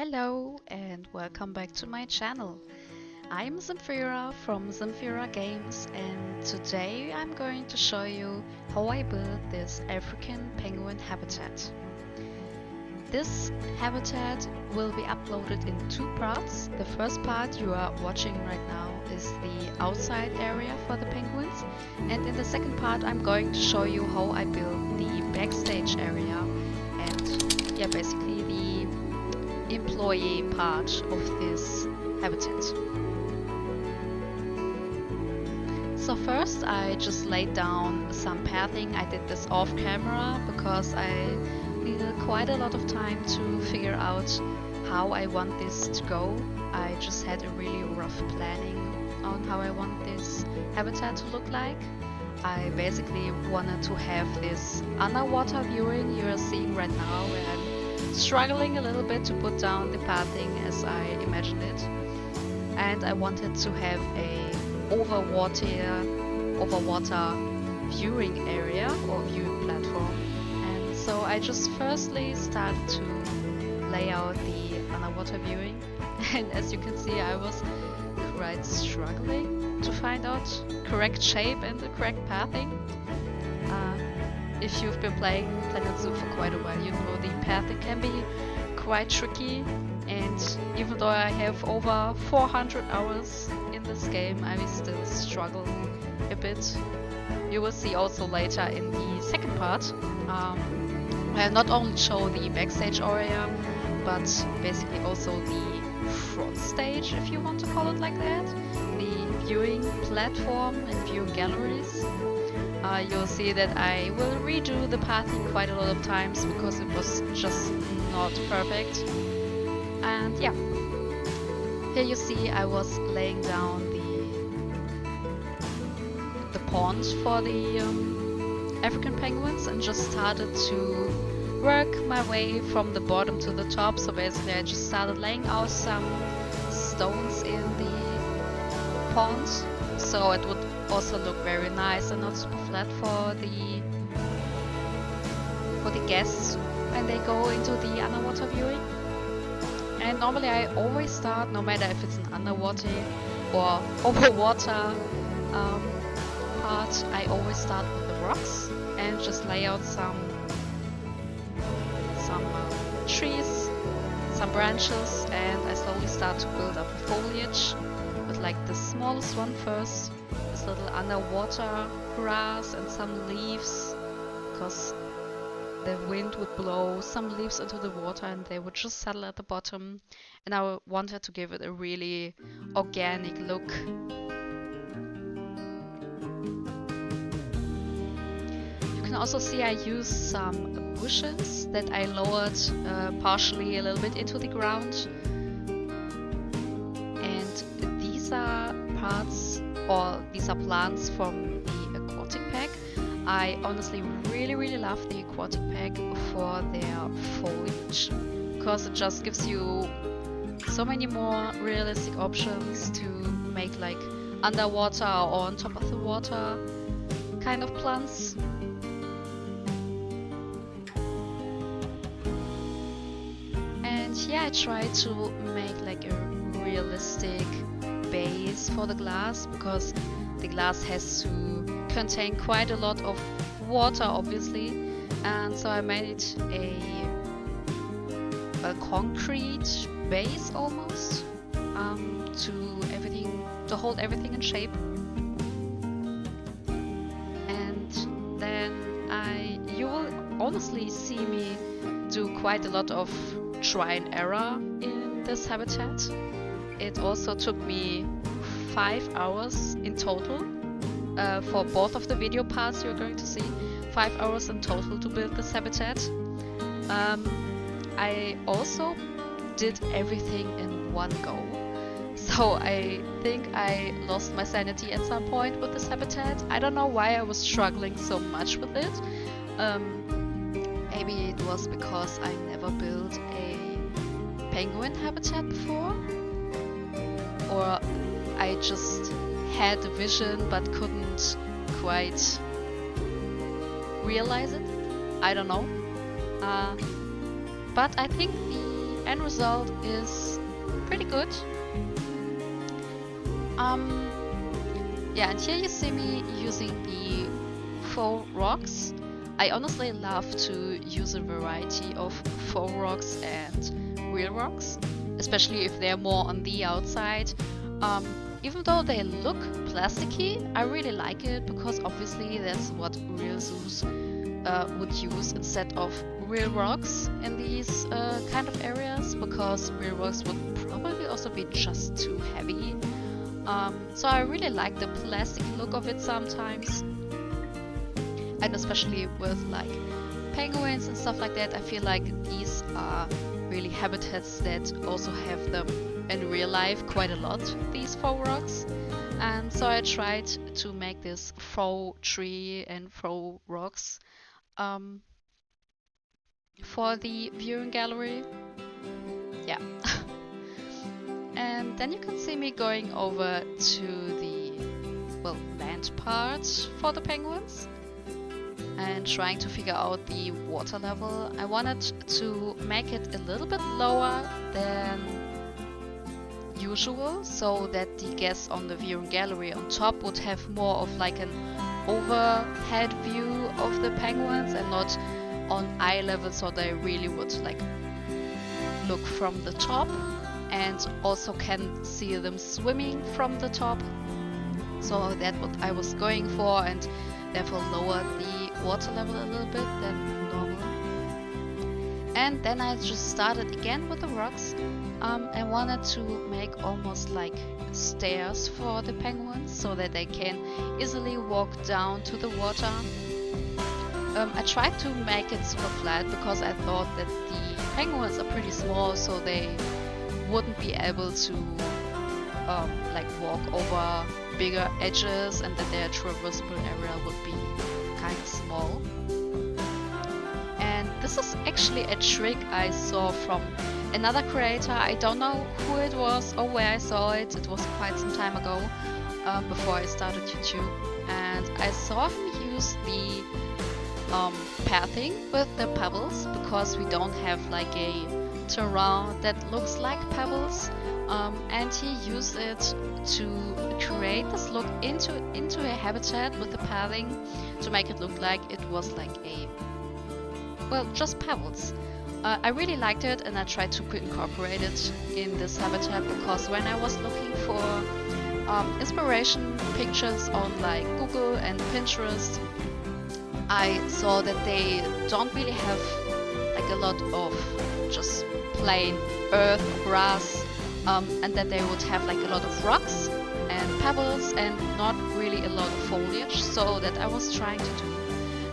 Hello and welcome back to my channel. I'm Zamfira from Zamfira Games and today I'm going to show you how I built this African penguin habitat. This habitat will be uploaded in two parts. The first part you are watching right now is the outside area for the penguins, and in the second part I'm going to show you how I built the backstage area and basically the employee part of this habitat. So first I just laid down some pathing. I did this off camera because I needed quite a lot of time to figure out how I want this to go. I just had a really rough planning on how I want this habitat to look like. I basically wanted to have this underwater viewing you are seeing right now, where I'm struggling a little bit to put down the pathing as I imagined it. And I wanted to have a overwater viewing area or viewing platform. And so I just firstly started to lay out the underwater viewing. And as you can see, I was quite struggling to find out correct shape and the correct pathing. If you've been playing Planet Zoo for quite a while, you know the pathing can be quite tricky, and even though I have over 400 hours in this game, I still struggle a bit. You will see also later in the second part, I'll not only show the backstage area, but basically also the front stage, if you want to call it like that, the viewing platform and viewing galleries. You'll see that I will redo the pathing quite a lot of times because it was just not perfect. And yeah, here you see I was laying down the pond for the African penguins and just started to work my way from the bottom to the top. So basically I just started laying out some stones in the pond so it would also look very nice and not super flat for the guests when they go into the underwater viewing. And normally I always start, no matter if it's an underwater or overwater part, I always start with the rocks and just lay out some trees, some branches, and I slowly start to build up the foliage with like the smallest one first, this little underwater grass and some leaves, because the wind would blow some leaves into the water and they would just settle at the bottom, and I wanted to give it a really organic look. You can also see I used some bushes that I lowered partially a little bit into the ground, and these are parts, or these are plants from the aquatic pack. I honestly really love the aquatic pack for their foliage, because it just gives you so many more realistic options to make like underwater or on top of the water kind of plants. And yeah, I tried to make like a realistic base for the glass, because the glass has to contain quite a lot of water obviously, and so I made a concrete base almost to hold everything in shape. And then you will honestly see me do quite a lot of try and error in this habitat. It also took me 5 hours in total for both of the video parts you're going to see. 5 hours in total to build this habitat. I also did everything in one go, so I think I lost my sanity at some point with this habitat. I don't know why I was struggling so much with it. Maybe it was because I never built a penguin habitat before, or I just had a vision but couldn't quite realize it. I don't know. But I think the end result is pretty good. Yeah, and here you see me using the faux rocks. I honestly love to use a variety of faux rocks and real rocks, especially if they're more on the outside. Even though they look plasticky, I really like it because obviously that's what real zoos would use instead of real rocks in these kind of areas, because real rocks would probably also be just too heavy. So I really like the plastic look of it sometimes, and especially with like penguins and stuff like that. I feel like these are really habitats that also have them in real life quite a lot, these faux rocks. And so I tried to make this faux tree and faux rocks for the viewing gallery. Yeah. And then you can see me going over to the, well, land part for the penguins and trying to figure out the water level. I wanted to make it a little bit lower than usual, so that the guests on the viewing gallery on top would have more of like an overhead view of the penguins and not on eye level, so they really would like look from the top and also can see them swimming from the top. So that's what I was going for, and therefore lowered the water level a little bit than normal. And then I just started again with the rocks. I wanted to make almost like stairs for the penguins so that they can easily walk down to the water. I tried to make it super flat because I thought that the penguins are pretty small, so they wouldn't be able to like walk over bigger edges, and that their traversable area would be kind of small. And this is actually a trick I saw from another creator. I don't know who it was or where I saw it. It was quite some time ago, before I started YouTube, and I saw him use the pathing with the pebbles, because we don't have like a terrain that looks like pebbles, and he used it to create this look into a habitat with the pathing to make it look like it was like a, well, just pebbles. I really liked it, and I tried to incorporate it in this habitat, because when I was looking for inspiration pictures on like Google and Pinterest, I saw that they don't really have like a lot of just plain earth or grass, and that they would have like a lot of rocks and pebbles and not really a lot of foliage, so that I was trying to do.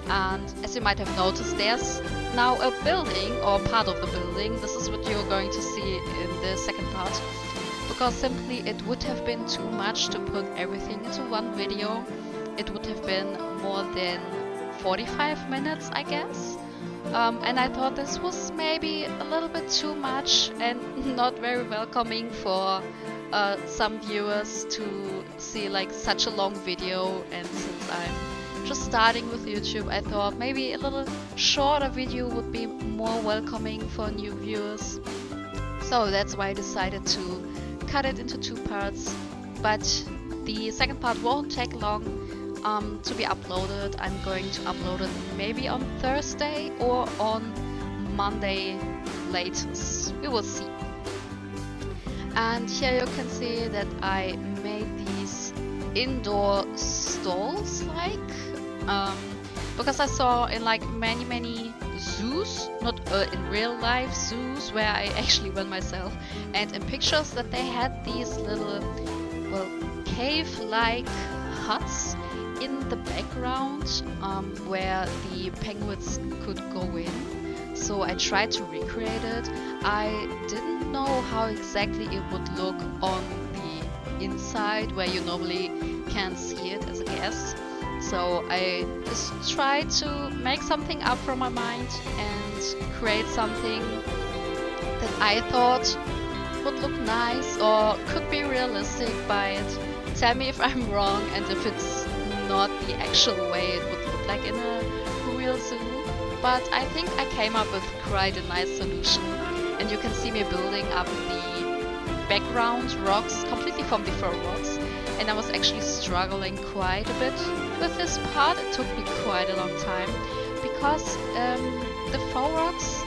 And as you might have noticed, there's now a building, or part of the building. This is what you're going to see in the second part, because simply it would have been too much to put everything into one video. It would have been more than 45 minutes, I guess. And I thought this was maybe a little bit too much and not very welcoming for some viewers to see like such a long video. And since I'm just starting with YouTube, I thought maybe a little shorter video would be more welcoming for new viewers. So that's why I decided to cut it into 2 parts. But the second part won't take long to be uploaded. I'm going to upload it maybe on Thursday or on Monday latest. We will see. And here you can see that I made these indoor stalls, like because I saw in like many zoos, not in real life zoos where I actually went myself, and in pictures that they had these little, well, cave-like huts in the background, where the penguins could go in. So I tried to recreate it. I didn't know how exactly it would look on the inside, where you normally can't see it as a guest. So I just tried to make something up from my mind and create something that I thought would look nice or could be realistic by it. Tell me if I'm wrong and if it's not the actual way it would look like in a real zoo. But I think I came up with quite a nice solution. And you can see me building up the background rocks completely from the faux rocks. And I was actually struggling quite a bit with this part. It took me quite a long time because the faux rocks,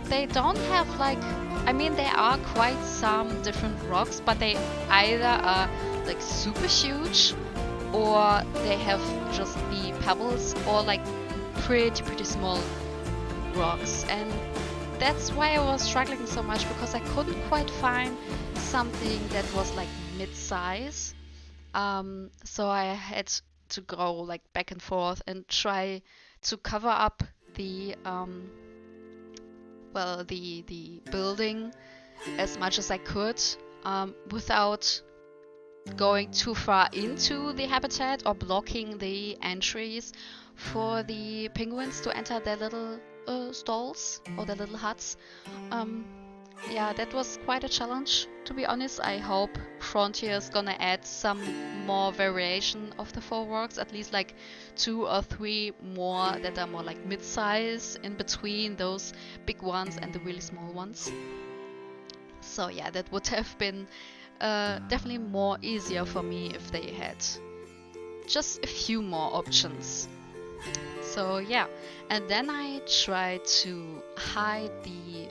they don't have like, I mean, there are quite some different rocks, but they either are like super huge or they have just the pebbles or like pretty small rocks. And that's why I was struggling so much, because I couldn't quite find something that was like mid-size. So I had to go like back and forth and try to cover up the the building as much as I could, without going too far into the habitat or blocking the entries for the penguins to enter their little stalls or their little huts. Yeah, that was quite a challenge, to be honest. I hope Frontier is gonna add some more variation of the faux rocks, at least like 2 or 3 more that are more like mid-size in between those big ones and the really small ones. So yeah, that would have been definitely more easier for me if they had just a few more options. So yeah, and then I tried to hide the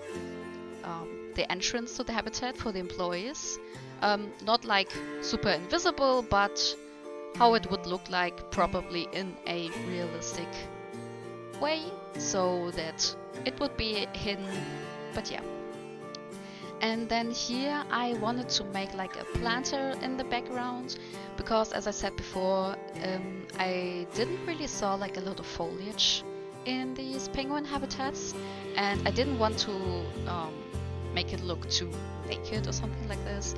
entrance to the habitat for the employees. Not like super invisible, but how it would look like probably in a realistic way, so that it would be hidden. But yeah. And then here I wanted to make like a planter in the background, because as I said before, I didn't really saw like a lot of foliage in these penguin habitats, and I didn't want to make it look too naked or something like this.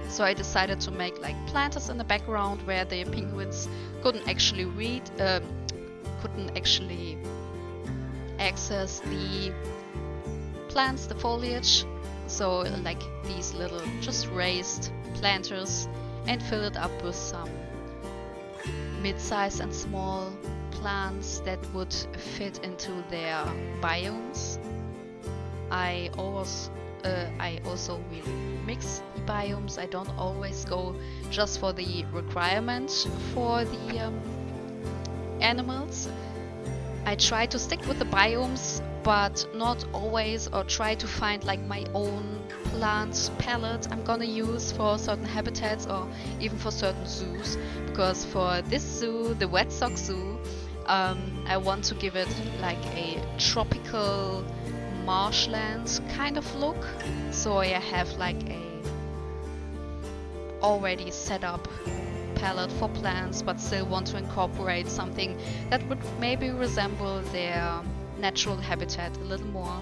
So I decided to make like planters in the background where the penguins couldn't actually access the plants, the foliage. So like these little just raised planters, and fill it up with some mid-size and small plants that would fit into their biomes. I also will mix the biomes. I don't always go just for the requirement for the animals. I try to stick with the biomes, but not always, or try to find like my own plant palette I'm gonna use for certain habitats or even for certain zoos. Because for this zoo, the Wet Sock Zoo, I want to give it like a tropical marshland kind of look. So I have like a already set up palette for plants, but still want to incorporate something that would maybe resemble their natural habitat a little more.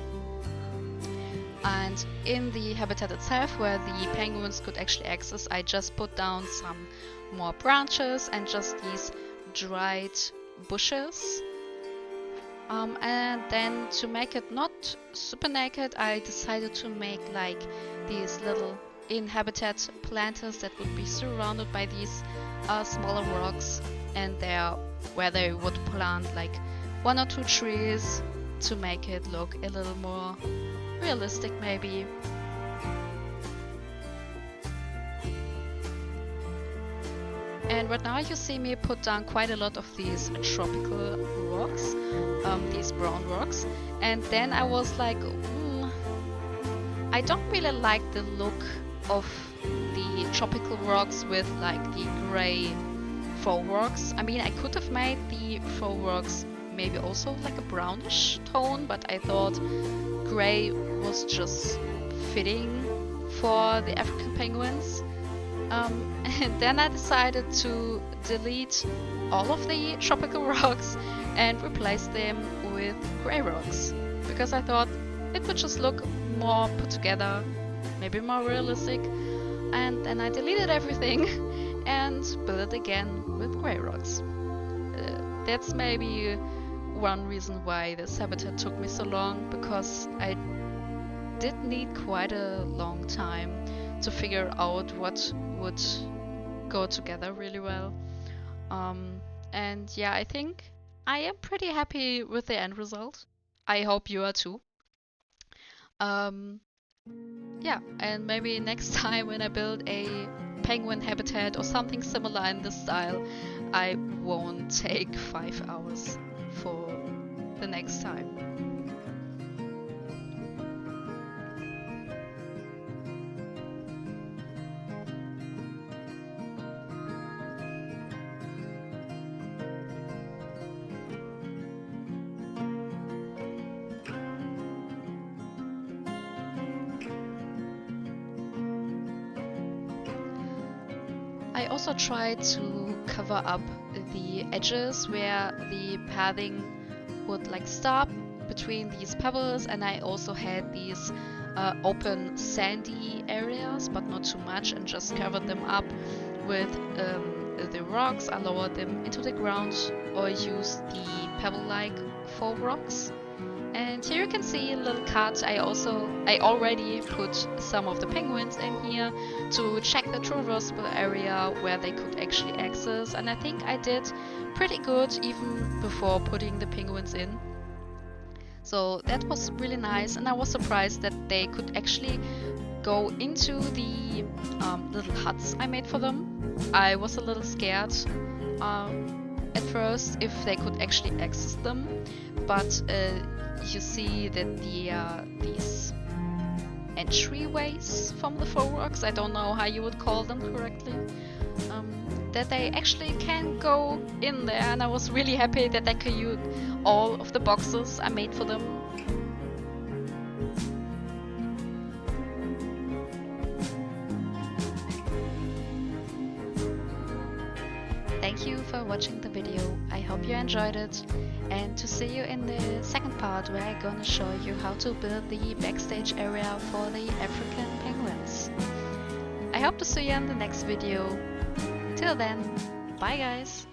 And in the habitat itself, where the penguins could actually access, I just put down some more branches and just these dried bushes. And then to make it not super naked, I decided to make like these little in-habitat planters that would be surrounded by these smaller rocks, and there where they would plant like 1 or 2 trees to make it look a little more realistic maybe. And right now you see me put down quite a lot of these tropical rocks, these brown rocks, and then I was like, I don't really like the look of the tropical rocks with like the gray faux rocks. I mean, I could have made the faux rocks maybe also like a brownish tone, but I thought gray was just fitting for the African penguins. And then I decided to delete all of the tropical rocks and replace them with gray rocks, because I thought it would just look more put together, maybe more realistic. And then I deleted everything and built it again with gray rocks. That's maybe one reason why this habitat took me so long, because I did need quite a long time to figure out what would go together really well. And yeah, I think I am pretty happy with the end result. I hope you are too. Yeah, and maybe next time when I build a penguin habitat or something similar in this style, I won't take 5 hours for the next time. I also tried to cover up the edges where the pathing would like stop between these pebbles, and I also had these open sandy areas, but not too much, and just covered them up with the rocks. I lowered them into the ground or used the pebble-like faux rocks. And here you can see a little cut. I already put some of the penguins in here to check the traversable area where they could actually access, and I think I did pretty good even before putting the penguins in. So that was really nice, and I was surprised that they could actually go into the little huts I made for them. I was a little scared at first if they could actually access them, but you see that these entryways from the faux rocks, I don't know how you would call them correctly, that they actually can go in there, and I was really happy that they could use all of the boxes I made for them. Thank you for watching the video. I hope you enjoyed it, and to see you in the second part where I'm gonna show you how to build the backstage area for the African penguins. I hope to see you in the next video. Till then, bye guys!